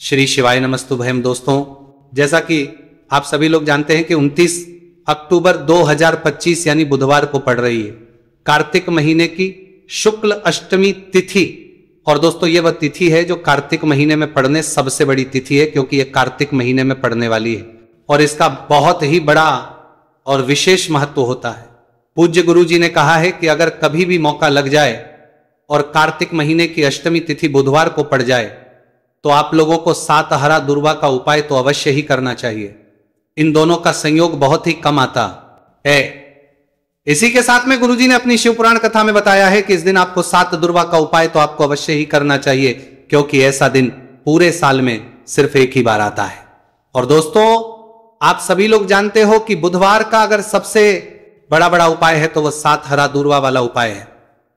श्री शिवाय नमस्तुभयम। दोस्तों, जैसा कि आप सभी लोग जानते हैं कि 29 अक्टूबर 2025 यानी बुधवार को पड़ रही है कार्तिक महीने की शुक्ल अष्टमी तिथि। और दोस्तों, यह वह तिथि है जो कार्तिक महीने में पड़ने सबसे बड़ी तिथि है, क्योंकि यह कार्तिक महीने में पड़ने वाली है और इसका बहुत ही बड़ा और विशेष महत्व होता है। पूज्य गुरु जी ने कहा है कि अगर कभी भी मौका लग जाए और कार्तिक महीने की अष्टमी तिथि बुधवार को पड़ जाए तो आप लोगों को सात हरा दुर्वा का उपाय तो अवश्य ही करना चाहिए। इन दोनों का संयोग बहुत ही कम आता है। इसी के साथ में गुरुजी ने अपनी शिव पुराण कथा में बताया है कि इस दिन आपको सात दुर्वा का उपाय तो आपको अवश्य ही करना चाहिए, क्योंकि ऐसा दिन पूरे साल में सिर्फ एक ही बार आता है। और दोस्तों, आप सभी लोग जानते हो कि बुधवार का अगर सबसे बड़ा उपाय है तो वह सात हरा दुर्वा वाला उपाय है।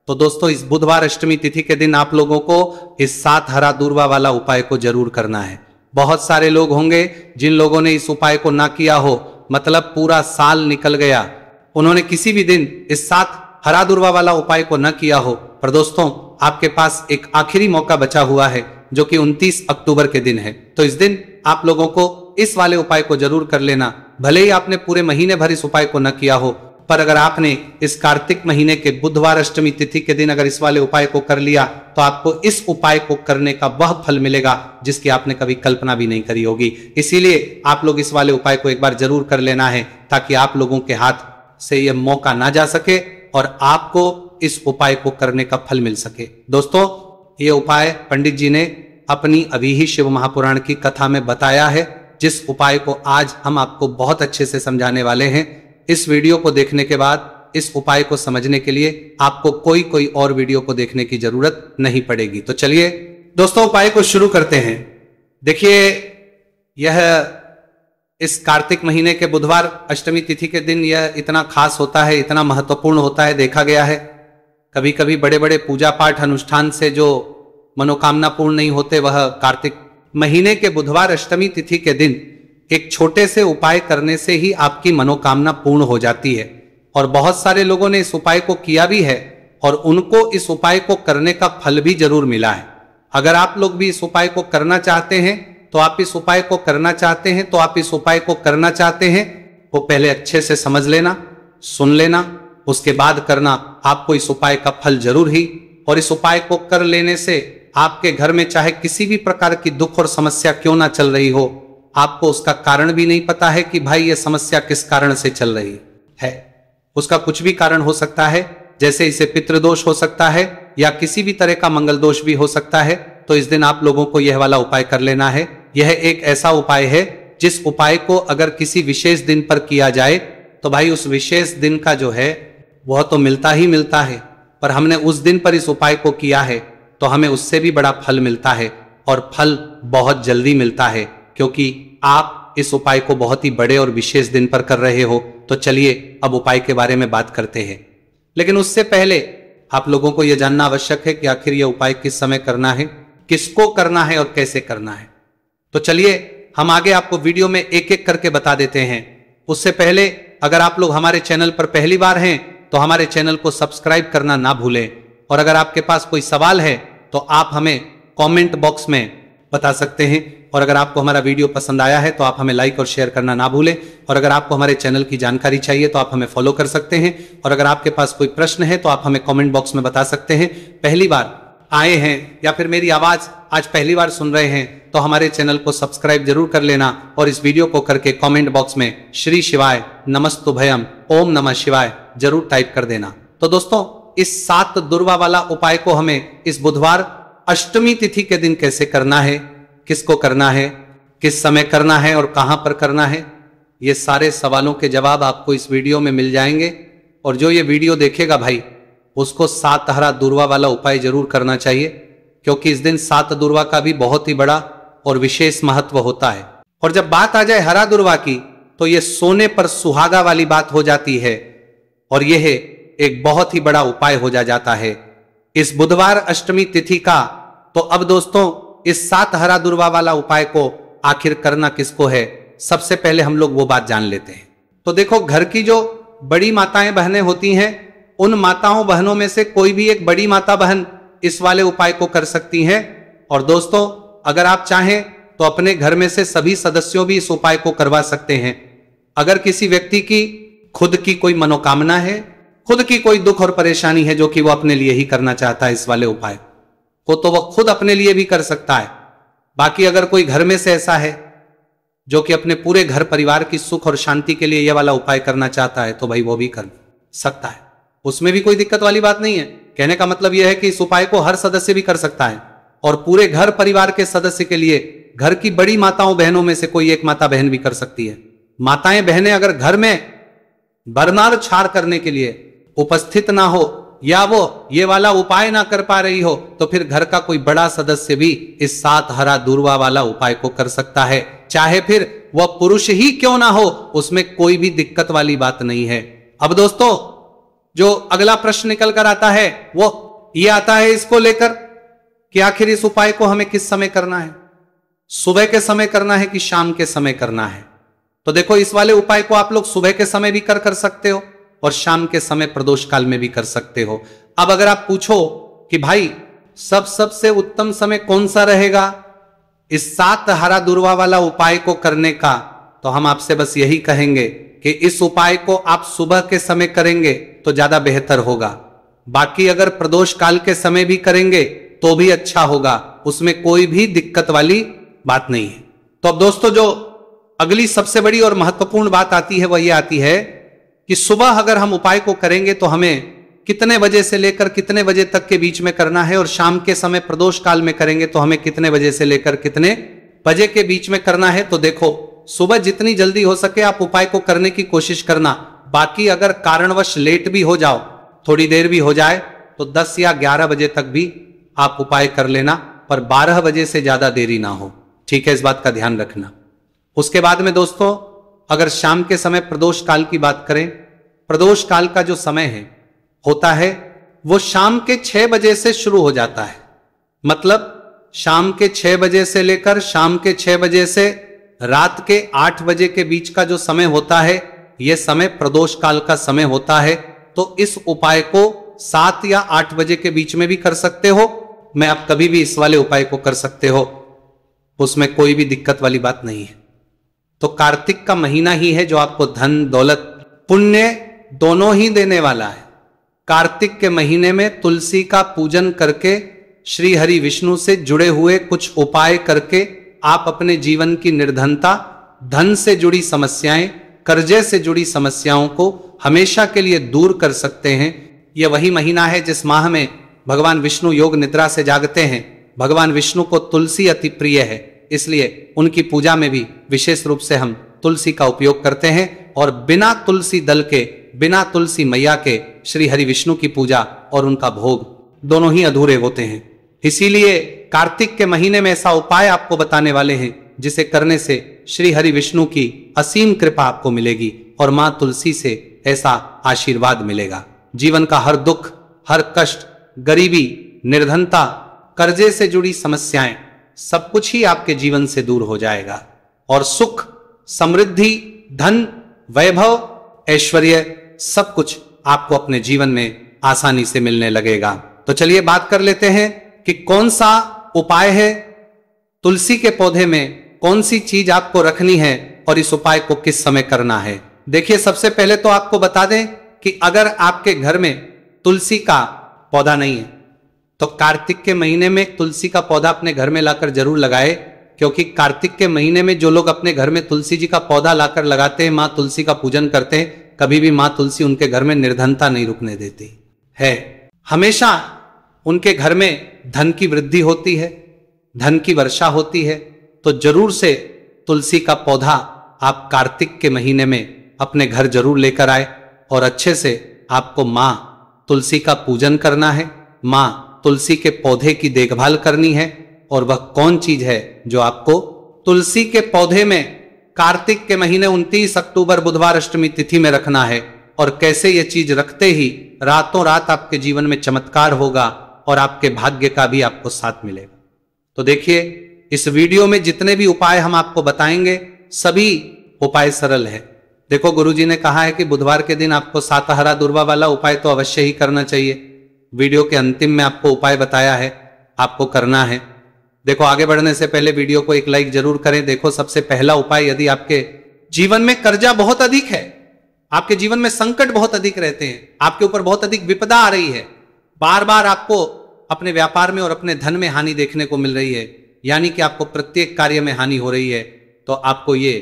तो दोस्तों, इस बुधवार अष्टमी तिथि के दिन आप लोगों को इस सात हरा दुर्वा वाला उपाय को जरूर करना है। बहुत सारे लोग होंगे जिन लोगों ने इस उपाय को ना किया हो, मतलब पूरा साल निकल गया, उन्होंने किसी भी दिन इस सात हरा दुर्वा वाला उपाय को न किया हो। पर दोस्तों, आपके पास एक आखिरी मौका बचा हुआ है जो कि 29 अक्टूबर के दिन है। तो इस दिन आप लोगों को इस वाले उपाय को जरूर कर लेना। भले ही आपने पूरे महीने भर इस उपाय को न किया हो, पर अगर आपने इस कार्तिक महीने के बुधवार अष्टमी तिथि के दिन अगर इस वाले उपाय को कर लिया तो आपको इस उपाय को करने का वह फल मिलेगा जिसकी आपने कभी कल्पना भी नहीं करी होगी। इसीलिए आप लोग इस वाले उपाय को एक बार जरूर कर लेना है, ताकि आप लोगों के हाथ से यह मौका ना जा सके और आपको इस उपाय को करने का फल मिल सके। दोस्तों, ये उपाय पंडित जी ने अपनी अभी ही शिव महापुराण की कथा में बताया है, जिस उपाय को आज हम आपको बहुत अच्छे से समझाने वाले हैं। इस वीडियो को देखने के बाद इस उपाय को समझने के लिए आपको कोई और वीडियो को देखने की जरूरत नहीं पड़ेगी। तो चलिए दोस्तों, उपाय को शुरू करते हैं। देखिए, यह इस कार्तिक महीने के बुधवार अष्टमी तिथि के दिन यह इतना खास होता है, इतना महत्वपूर्ण होता है। देखा गया है कभी कभी बड़े बड़े पूजा पाठ अनुष्ठान से जो मनोकामना पूर्ण नहीं होते, वह कार्तिक महीने के बुधवार अष्टमी तिथि के दिन एक छोटे से उपाय करने से ही आपकी मनोकामना पूर्ण हो जाती है। और बहुत सारे लोगों ने इस उपाय को किया भी है और उनको इस उपाय को करने का फल भी जरूर मिला है। अगर आप लोग भी इस उपाय को करना चाहते हैं तो आप इस उपाय को करना चाहते हैं तो आप इस उपाय को करना चाहते हैं वो पहले अच्छे से समझ लेना, सुन लेना, उसके बाद करना। आपको इस उपाय का फल जरूर ही, और इस उपाय को कर लेने से आपके घर में चाहे किसी भी प्रकार की दुख और समस्या क्यों ना चल रही हो, आपको उसका कारण भी नहीं पता है कि भाई ये समस्या किस कारण से चल रही है। उसका कुछ भी कारण हो सकता है, जैसे इसे पितृदोष हो सकता है या किसी भी तरह का मंगल दोष भी हो सकता है। तो इस दिन आप लोगों को यह वाला उपाय कर लेना है। यह एक ऐसा उपाय है जिस उपाय को अगर किसी विशेष दिन पर किया जाए तो भाई उस विशेष दिन का जो है वह तो मिलता ही मिलता है, पर हमने उस दिन पर इस उपाय को किया है तो हमें उससे भी बड़ा फल मिलता है, और फल बहुत जल्दी मिलता है, क्योंकि आप इस उपाय को बहुत ही बड़े और विशेष दिन पर कर रहे हो। तो चलिए अब उपाय के बारे में बात करते हैं। लेकिन उससे पहले आप लोगों को यह जानना आवश्यक है कि आखिर यह उपाय किस समय करना है, किसको करना है और कैसे करना है। तो चलिए हम आगे आपको वीडियो में एक एक करके बता देते हैं। उससे पहले अगर आप लोग हमारे चैनल पर पहली बार हैं तो हमारे चैनल को सब्सक्राइब करना ना भूलें, और अगर आपके पास कोई सवाल है तो आप हमें कमेंट बॉक्स में बता सकते हैं। और अगर आपको हमारा वीडियो पसंद आया है तो आप हमें लाइक और शेयर करना ना भूलें। और अगर आपको हमारे चैनल की जानकारी चाहिए तो आप हमें फॉलो कर सकते हैं। और अगर आपके पास कोई प्रश्न है तो आप हमें कमेंट बॉक्स में बता सकते हैं। पहली बार आए हैं या फिर मेरी आवाज आज पहली बार सुन रहे हैं तो हमारे चैनल को सब्सक्राइब जरूर कर लेना, और इस वीडियो को करके कमेंट बॉक्स में श्री शिवाय नमस्तुभयम ओम नमः शिवाय जरूर टाइप कर देना। तो दोस्तों, इस सात दुर्वा वाला उपाय को हमें इस बुधवार अष्टमी तिथि के दिन कैसे करना है, किसको करना है, किस समय करना है और कहां पर करना है, ये सारे सवालों के जवाब आपको इस वीडियो में मिल जाएंगे। और जो ये वीडियो देखेगा भाई, उसको सात हरा दुर्वा वाला उपाय जरूर करना चाहिए, क्योंकि इस दिन सात दुर्वा का भी बहुत ही बड़ा और विशेष महत्व होता है। और जब बात आ जाए हरा दुर्वा की तो यह सोने पर सुहागा वाली बात हो जाती है, और यह एक बहुत ही बड़ा उपाय हो जाता है इस बुधवार अष्टमी तिथि का। तो अब दोस्तों, इस सात हरा दुर्वा वाला उपाय को आखिर करना किसको है, सबसे पहले हम लोग वो बात जान लेते हैं। तो देखो, घर की जो बड़ी माताएं बहनें होती हैं, उन माताओं बहनों में से कोई भी एक बड़ी माता बहन इस वाले उपाय को कर सकती हैं। और दोस्तों, अगर आप चाहें तो अपने घर में से सभी सदस्यों भी इस उपाय को करवा सकते हैं। अगर किसी व्यक्ति की खुद की कोई मनोकामना है, खुद की कोई दुख और परेशानी है जो कि वो अपने लिए ही करना चाहता है इस वाले उपाय को, तो वह खुद अपने लिए भी कर सकता है। बाकी अगर कोई घर में से ऐसा है जो कि अपने पूरे घर परिवार की सुख और शांति के लिए यह वाला उपाय करना चाहता है, तो भाई वो भी कर सकता है, उसमें भी कोई दिक्कत वाली बात नहीं है। कहने का मतलब यह है कि इस उपाय को हर सदस्य भी कर सकता है और पूरे घर परिवार के सदस्य के लिए घर की बड़ी माताओं बहनों में से कोई एक माता बहन भी कर सकती है। माताएं बहनें अगर घर में बरनार छाड़ करने के लिए उपस्थित ना हो या वो ये वाला उपाय ना कर पा रही हो, तो फिर घर का कोई बड़ा सदस्य भी इस 7 हरा दूर्वा वाला उपाय को कर सकता है, चाहे फिर वह पुरुष ही क्यों ना हो, उसमें कोई भी दिक्कत वाली बात नहीं है। अब दोस्तों, जो अगला प्रश्न निकल कर आता है वो ये आता है इसको लेकर कि आखिर इस उपाय को हमें किस समय करना है, सुबह के समय करना है कि शाम के समय करना है। तो देखो, इस वाले उपाय को आप लोग सुबह के समय भी कर सकते हो और शाम के समय प्रदोष काल में भी कर सकते हो। अब अगर आप पूछो कि भाई सबसे उत्तम समय कौन सा रहेगा इस 7 हरा दूर्वा वाला उपाय को करने का, तो हम आपसे बस यही कहेंगे कि इस उपाय को आप सुबह के समय करेंगे तो ज्यादा बेहतर होगा। बाकी अगर प्रदोष काल के समय भी करेंगे तो भी अच्छा होगा, उसमें कोई भी दिक्कत वाली बात नहीं है। तो अब दोस्तों, जो अगली सबसे बड़ी और महत्वपूर्ण बात आती है वह यह आती है कि सुबह अगर हम उपाय को करेंगे तो हमें कितने बजे से लेकर कितने बजे तक के बीच में करना है, और शाम के समय प्रदोष काल में करेंगे तो हमें कितने बजे से लेकर कितने बजे के बीच में करना है। तो देखो, सुबह जितनी जल्दी हो सके आप उपाय को करने की कोशिश करना। बाकी अगर कारणवश लेट भी हो जाओ, थोड़ी देर भी हो जाए, तो 10 या 11 बजे तक भी आप उपाय कर लेना, पर 12 बजे से ज्यादा देरी ना हो, ठीक है, इस बात का ध्यान रखना। उसके बाद में दोस्तों, अगर शाम के समय प्रदोष काल की बात करें, प्रदोष काल का जो समय है होता है वो शाम के 6 बजे से शुरू हो जाता है। मतलब शाम के 6 बजे से लेकर शाम के 6 बजे से रात के 8 बजे के बीच का जो समय होता है, यह समय प्रदोष काल का समय होता है। तो इस उपाय को 7 या 8 बजे के बीच में भी कर सकते हो, मैं आप कभी भी इस वाले उपाय को कर सकते हो, उसमें कोई भी दिक्कत वाली बात नहीं है। तो कार्तिक का महीना ही है जो आपको धन दौलत पुण्य दोनों ही देने वाला है। कार्तिक के महीने में तुलसी का पूजन करके, श्री हरि विष्णु से जुड़े हुए कुछ उपाय करके आप अपने जीवन की निर्धनता, धन से जुड़ी समस्याएं, कर्जे से जुड़ी समस्याओं को हमेशा के लिए दूर कर सकते हैं। यह वही महीना है जिस माह में भगवान विष्णु योग निद्रा से जागते हैं। भगवान विष्णु को तुलसी अति प्रिय है, इसलिए उनकी पूजा में भी विशेष रूप से हम तुलसी का उपयोग करते हैं। और बिना तुलसी दल के, बिना तुलसी मैया के श्री हरि विष्णु की पूजा और उनका भोग दोनों ही अधूरे होते हैं। इसीलिए कार्तिक के महीने में ऐसा उपाय आपको बताने वाले हैं जिसे करने से श्री हरि विष्णु की असीम कृपा आपको मिलेगी और मां तुलसी से ऐसा आशीर्वाद मिलेगा। जीवन का हर दुख, हर कष्ट, गरीबी, निर्धनता, कर्जे से जुड़ी समस्याएं, सब कुछ ही आपके जीवन से दूर हो जाएगा और सुख, समृद्धि, धन, वैभव, ऐश्वर्य, सब कुछ आपको अपने जीवन में आसानी से मिलने लगेगा। तो चलिए बात कर लेते हैं कि कौन सा उपाय है, तुलसी के पौधे में कौन सी चीज आपको रखनी है और इस उपाय को किस समय करना है। देखिए, सबसे पहले तो आपको बता दें कि अगर आपके घर में तुलसी का पौधा नहीं है तो कार्तिक के महीने में तुलसी का पौधा अपने घर में लाकर जरूर लगाए, क्योंकि कार्तिक के महीने में जो लोग अपने घर में तुलसी जी का पौधा लाकर लगाते हैं, मां तुलसी का पूजन करते हैं, कभी भी मां तुलसी उनके घर में निर्धनता नहीं रुकने देती है। हमेशा उनके घर में धन की वृद्धि होती है, धन की वर्षा होती है। तो जरूर से तुलसी का पौधा आप कार्तिक के महीने में अपने घर जरूर लेकर आए और अच्छे से आपको मां तुलसी का पूजन करना है, मां तुलसी के पौधे की देखभाल करनी है। और वह कौन चीज है जो आपको तुलसी के पौधे में कार्तिक के महीने 29 अक्टूबर बुधवार अष्टमी तिथि में रखना है, और कैसे यह चीज रखते ही रातों रात आपके जीवन में चमत्कार होगा और आपके भाग्य का भी आपको साथ मिलेगा। तो देखिए, इस वीडियो में जितने भी उपाय हम आपको बताएंगे सभी उपाय सरल है। देखो, गुरुजी ने कहा है कि बुधवार के दिन आपको 7 हरा दूर्वा वाला उपाय तो अवश्य ही करना चाहिए। वीडियो के अंतिम में आपको उपाय बताया है, आपको करना है। देखो, आगे बढ़ने से पहले वीडियो को एक लाइक जरूर करें। देखो, सबसे पहला उपाय, यदि आपके जीवन में कर्जा बहुत अधिक है, आपके जीवन में संकट बहुत अधिक रहते हैं, आपके ऊपर बहुत अधिक विपदा आ रही है, बार बार आपको अपने व्यापार में और अपने धन में हानि देखने को मिल रही है, यानी कि आपको प्रत्येक कार्य में हानि हो रही है, तो आपको ये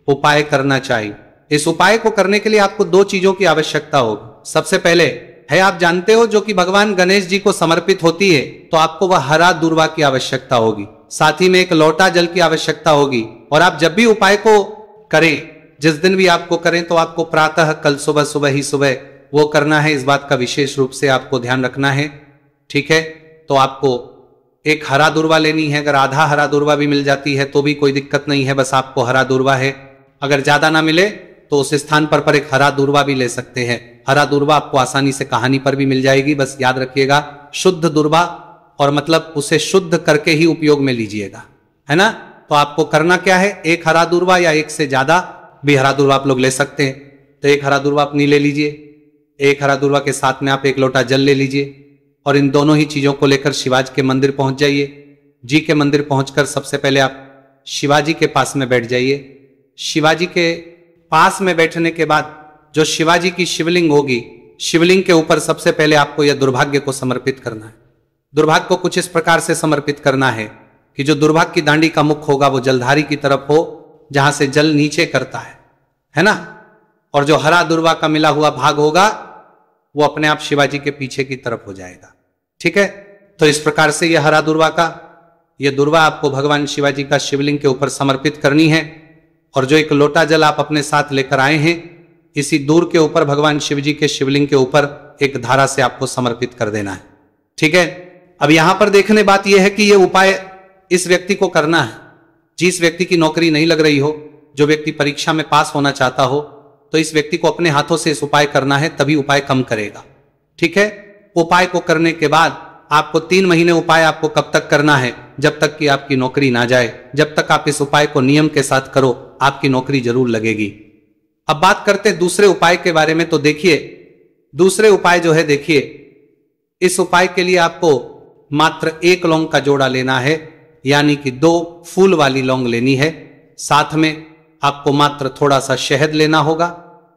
उपाय करना चाहिए। इस उपाय को करने के लिए आपको दो चीजों की आवश्यकता होगी। सबसे पहले है, आप जानते हो, जो कि भगवान गणेश जी को समर्पित होती है, तो आपको वह हरा दूर्वा की आवश्यकता होगी। साथ ही में एक लोटा जल की आवश्यकता होगी। और आप जब भी उपाय को करें, जिस दिन भी आपको करें, तो आपको प्रातः कल सुबह ही सुबह वो करना है। इस बात का विशेष रूप से आपको ध्यान रखना है, ठीक है। तो आपको एक हरा दूर्वा लेनी है। अगर आधा हरा दूर्वा भी मिल जाती है तो भी कोई दिक्कत नहीं है, बस आपको हरा दूर्वा है। अगर ज्यादा ना मिले तो उस स्थान पर एक हरा दूर्वा भी ले सकते हैं। हरा दूर्वा आपको आसानी से कहानी पर भी मिल जाएगी। बस याद रखिएगा, शुद्ध दूर्वा, और मतलब उसे शुद्ध करके ही उपयोग में लीजिएगा, है ना। तो आपको करना क्या है, एक हरा दूर्वा या एक से ज्यादा भी हरा दूर्वा आप लोग ले सकते हैं। तो एक हरा दूर्वा अपनी ले लीजिए। एक हरा दूर्वा के साथ में आप एक लोटा जल ले लीजिए, और इन दोनों ही चीजों को लेकर शिवाजी के मंदिर पहुंच जाइए। जी के मंदिर पहुंचकर सबसे पहले आप शिवाजी के पास में बैठ जाइए। शिवाजी के पास में बैठने के बाद जो शिवाजी की शिवलिंग होगी, शिवलिंग के ऊपर सबसे पहले आपको यह दुर्भाग्य को समर्पित करना है। दुर्भाग्य को कुछ इस प्रकार से समर्पित करना है कि जो दुर्भाग्य की दांडी का मुख होगा वो जलधारी की तरफ हो, जहां से जल नीचे करता है ना। और जो हरा दुर्वा का मिला हुआ भाग होगा वो अपने आप शिवाजी के पीछे की तरफ हो जाएगा, ठीक है। तो इस प्रकार से यह हरा दुर्वा का, यह दुर्वा आपको भगवान शिवाजी का शिवलिंग के ऊपर समर्पित करनी है। और जो एक लोटा जल आप अपने साथ लेकर आए हैं, इसी दूर के ऊपर भगवान शिवजी के शिवलिंग के ऊपर एक धारा से आपको समर्पित कर देना है, ठीक है। अब यहां पर देखने बात यह है कि यह उपाय इस व्यक्ति को करना है जिस व्यक्ति की नौकरी नहीं लग रही हो, जो व्यक्ति परीक्षा में पास होना चाहता हो, तो इस व्यक्ति को अपने हाथों से इस उपाय करना है, तभी उपाय कम करेगा, ठीक है। उपाय को करने के बाद आपको 3 महीने उपाय आपको कब तक करना है, जब तक कि आपकी नौकरी ना जाए। जब तक आप इस उपाय को नियम के साथ करो, आपकी नौकरी जरूर लगेगी। अब बात करते हैं दूसरे उपाय के बारे में। तो देखिए, दूसरे उपाय जो है, देखिए, इस उपाय के लिए आपको मात्र 1 लौंग का जोड़ा लेना है, यानी कि 2 फूल वाली लौंग लेनी है। साथ में आपको मात्र थोड़ा सा शहद लेना होगा,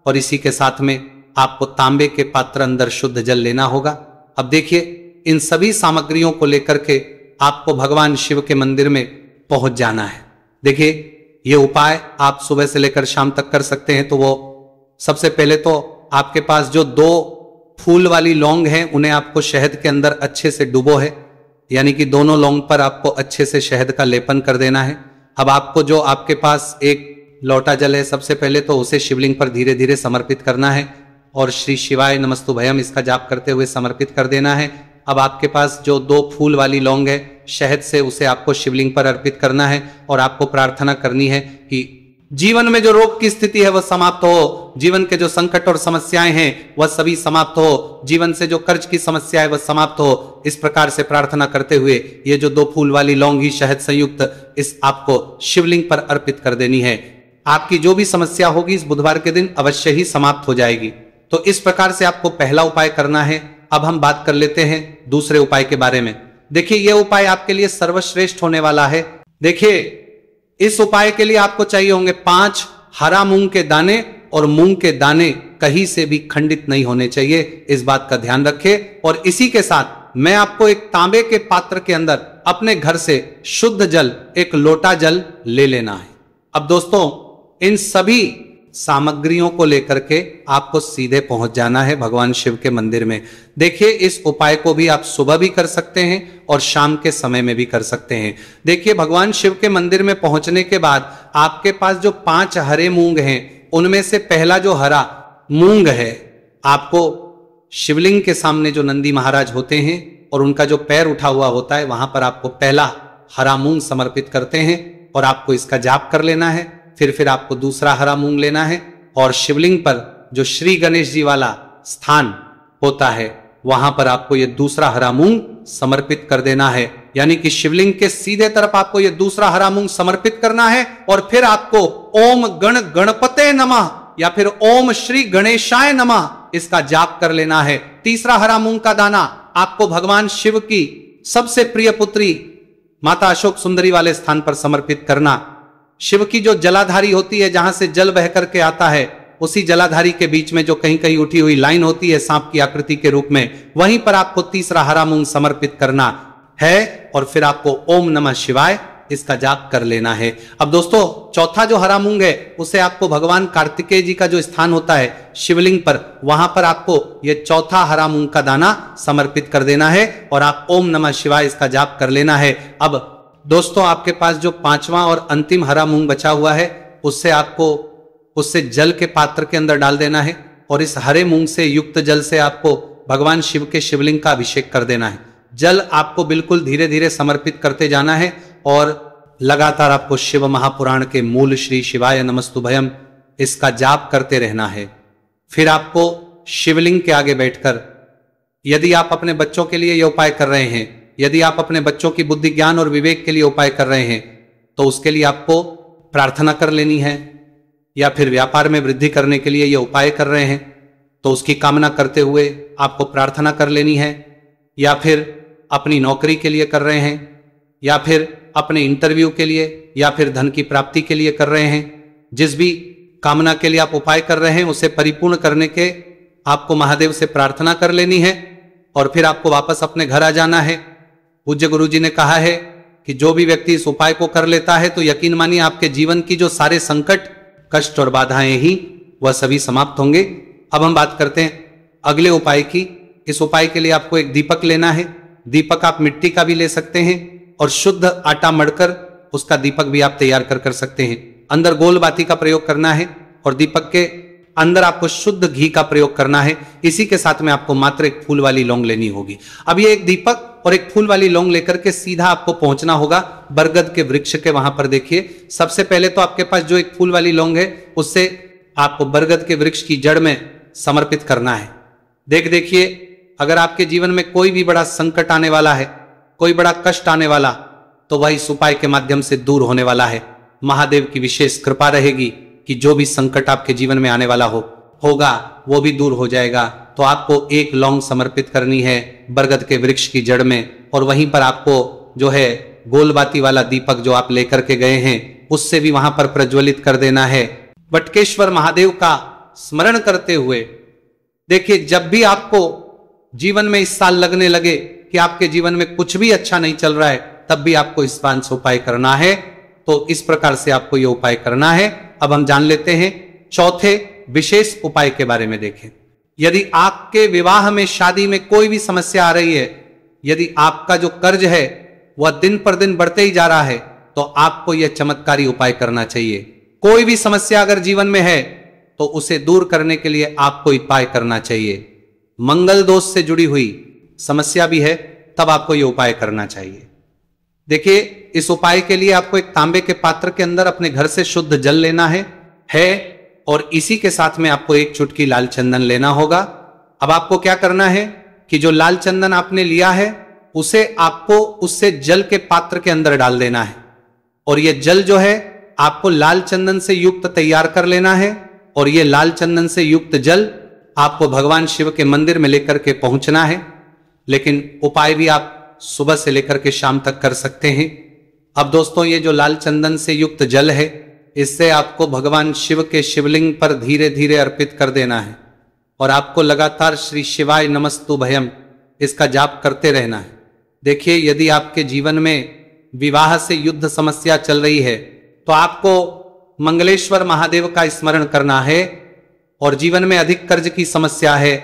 और इसी के साथ में आपको तांबे के पात्र अंदर शुद्ध जल लेना होगा। अब देखिए, इन सभी सामग्रियों को लेकर के आपको भगवान शिव के मंदिर में पहुंच जाना है। देखिए, ये उपाय आप सुबह से लेकर शाम तक कर सकते हैं। तो वो सबसे पहले तो आपके पास जो 2 फूल वाली लौंग हैं, उन्हें आपको शहद के अंदर अच्छे से डुबो है, यानी कि दोनों लौंग पर आपको अच्छे से शहद का लेपन कर देना है। अब आपको जो आपके पास एक लोटा जल है, सबसे पहले तो उसे शिवलिंग पर धीरे धीरे समर्पित करना है, और श्री शिवाय नमस्तुभयम इसका जाप करते हुए समर्पित कर देना है। अब आपके पास जो 2 फूल वाली लौंग है, शहद से उसे आपको शिवलिंग पर अर्पित करना है, और आपको प्रार्थना करनी है कि जीवन में जो रोग की स्थिति है वह समाप्त हो, जीवन के जो संकट और समस्याएं हैं वह सभी समाप्त हो, जीवन से जो कर्ज की समस्या है वह समाप्त हो। इस प्रकार से प्रार्थना करते हुए ये जो 2 फूल वाली लौंग ही शहद संयुक्त इस आपको शिवलिंग पर अर्पित कर देनी है। आपकी जो भी समस्या होगी इस बुधवार के दिन अवश्य ही समाप्त हो जाएगी। तो इस प्रकार से आपको पहला उपाय करना है। अब हम बात कर लेते हैं दूसरे उपाय के बारे में। देखिए, यह उपाय आपके लिए सर्वश्रेष्ठ होने वाला है। देखिए, इस उपाय के लिए आपको चाहिए होंगे 5 हरा मूंग के दाने, और मूंग के दाने कहीं से भी खंडित नहीं होने चाहिए, इस बात का ध्यान रखें। और इसी के साथ मैं आपको एक तांबे के पात्र के अंदर अपने घर से शुद्ध जल, एक लोटा जल ले लेना है। अब दोस्तों, इन सभी सामग्रियों को लेकर के आपको सीधे पहुंच जाना है भगवान शिव के मंदिर में। देखिए, इस उपाय को भी आप सुबह भी कर सकते हैं और शाम के समय में भी कर सकते हैं। देखिए, भगवान शिव के मंदिर में पहुंचने के बाद आपके पास जो 5 हरे मूंग हैं, उनमें से पहला जो हरा मूंग है, आपको शिवलिंग के सामने जो नंदी महाराज होते हैं और उनका जो पैर उठा हुआ होता है, वहां पर आपको पहला हरा मूंग समर्पित करते हैं, और आपको इसका जाप कर लेना है। फिर आपको दूसरा हरा मूंग लेना है, और शिवलिंग पर जो श्री गणेश जी वाला स्थान होता है, वहां पर आपको ये दूसरा हरा मूंग समर्पित कर देना है। यानी कि शिवलिंग के सीधे तरफ आपको ये दूसरा हरा मूंग समर्पित करना है, और फिर आपको ओम गण गणपते नमः या फिर ओम श्री गणेशाय नमः इसका जाप कर लेना है। तीसरा हरा मूंग का दाना आपको भगवान शिव की सबसे प्रिय पुत्री माता अशोक सुंदरी वाले स्थान पर समर्पित करना। शिव की जो जलाधारी होती है, जहां से जल बह करके आता है, उसी जलाधारी के बीच में जो कहीं कहीं उठी हुई लाइन होती है सांप की आकृति के रूप में, वहीं पर आपको तीसरा हरा मूंग समर्पित करना है और फिर आपको ओम नमः शिवाय इसका जाप कर लेना है। अब दोस्तों, चौथा जो हरा मूंग है उसे आपको भगवान कार्तिकेय जी का जो स्थान होता है शिवलिंग पर, वहां पर आपको ये चौथा हरा मूंग का दाना समर्पित कर देना है और आप ओम नमः शिवाय इसका जाप कर लेना है। अब दोस्तों, आपके पास जो पांचवा और अंतिम हरा मूंग बचा हुआ है, उससे जल के पात्र के अंदर डाल देना है और इस हरे मूंग से युक्त जल से आपको भगवान शिव के शिवलिंग का अभिषेक कर देना है। जल आपको बिल्कुल धीरे धीरे समर्पित करते जाना है और लगातार आपको शिव महापुराण के मूल श्री शिवाय नमस्तुभयम इसका जाप करते रहना है। फिर आपको शिवलिंग के आगे बैठकर, यदि आप अपने बच्चों के लिए यह उपाय कर रहे हैं, यदि आप अपने बच्चों की बुद्धि ज्ञान और विवेक के लिए उपाय कर रहे हैं, तो उसके लिए आपको प्रार्थना कर लेनी है। या फिर व्यापार में वृद्धि करने के लिए यह उपाय कर रहे हैं तो उसकी कामना करते हुए आपको प्रार्थना कर लेनी है। या फिर अपनी नौकरी के लिए कर रहे हैं, या फिर अपने इंटरव्यू के लिए, या फिर धन की प्राप्ति के लिए कर रहे हैं, जिस भी कामना के लिए आप उपाय कर रहे हैं उसे परिपूर्ण करने के आपको महादेव से प्रार्थना कर लेनी है और फिर आपको वापस अपने घर आ जाना है। पूज्य गुरु जी ने कहा है कि जो भी व्यक्ति इस उपाय को कर लेता है तो यकीन मानिए आपके जीवन की जो सारे संकट, कष्ट और बाधाएं ही वह सभी समाप्त होंगे। अब हम बात करते हैं अगले उपाय की। इस उपाय के लिए आपको एक दीपक लेना है। दीपक आप मिट्टी का भी ले सकते हैं और शुद्ध आटा मढ़कर उसका दीपक भी आप तैयार कर सकते हैं। अंदर गोल बाती का प्रयोग करना है और दीपक के अंदर आपको शुद्ध घी का प्रयोग करना है। इसी के साथ में आपको मात्र एक फूल वाली लौंग लेनी होगी। अब ये एक दीपक और एक फूल वाली लौंग लेकर के सीधा आपको पहुंचना होगा बरगद के वृक्ष के वहां पर। देखिए, सबसे पहले तो आपके पास जो एक फूल वाली लौंग है उससे आपको बरगद के वृक्ष की जड़ में समर्पित करना है। देखिए, अगर आपके जीवन में कोई भी बड़ा संकट आने वाला है, कोई बड़ा कष्ट आने वाला, तो वह इस उपाय के माध्यम से दूर होने वाला है। महादेव की विशेष कृपा रहेगी कि जो भी संकट आपके जीवन में आने वाला होगा वो भी दूर हो जाएगा। तो आपको एक लौंग समर्पित करनी है बरगद के वृक्ष की जड़ में और वहीं पर आपको जो है गोलबाती वाला दीपक जो आप लेकर के गए हैं उससे भी वहां पर प्रज्वलित कर देना है। बटकेश्वर महादेव का स्मरण करते हुए देखिए, जब भी आपको जीवन में इस साल लगने लगे कि आपके जीवन में कुछ भी अच्छा नहीं चल रहा है, तब भी आपको इस बात से उपाय करना है। तो इस प्रकार से आपको यह उपाय करना है। अब हम जान लेते हैं चौथे विशेष उपाय के बारे में। देखें, यदि आपके विवाह में, शादी में कोई भी समस्या आ रही है, यदि आपका जो कर्ज है वह दिन पर दिन बढ़ते ही जा रहा है, तो आपको यह चमत्कारी उपाय करना चाहिए। कोई भी समस्या अगर जीवन में है तो उसे दूर करने के लिए आपको उपाय करना चाहिए। मंगल दोष से जुड़ी हुई समस्या भी है तब आपको यह उपाय करना चाहिए। देखिए, इस उपाय के लिए आपको एक तांबे के पात्र के अंदर अपने घर से शुद्ध जल लेना है और इसी के साथ में आपको एक चुटकी लाल चंदन लेना होगा। अब आपको क्या करना है कि जो लाल चंदन आपने लिया है उसे आपको उससे जल के पात्र के अंदर डाल देना है और यह जल जो है आपको लाल चंदन से युक्त तैयार कर लेना है और यह लाल चंदन से युक्त जल आपको भगवान शिव के मंदिर में लेकर के पहुंचना है। लेकिन उपाय भी आप सुबह से लेकर के शाम तक कर सकते हैं। अब दोस्तों, ये जो लाल चंदन से युक्त जल है इससे आपको भगवान शिव के शिवलिंग पर धीरे धीरे अर्पित कर देना है और आपको लगातार श्री शिवाय नमस्तुभयम इसका जाप करते रहना है। देखिए, यदि आपके जीवन में विवाह से युद्ध समस्या चल रही है तो आपको मंगलेश्वर महादेव का स्मरण करना है और जीवन में अधिक कर्ज की समस्या है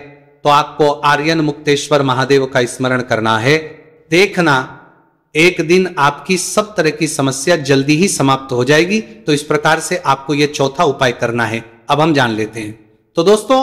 तो आपको आर्यन मुक्तेश्वर महादेव का स्मरण करना है। देखना, एक दिन आपकी सब तरह की समस्या जल्दी ही समाप्त हो जाएगी। तो इस प्रकार से आपको यह चौथा उपाय करना है। अब हम जान लेते हैं। तो दोस्तों,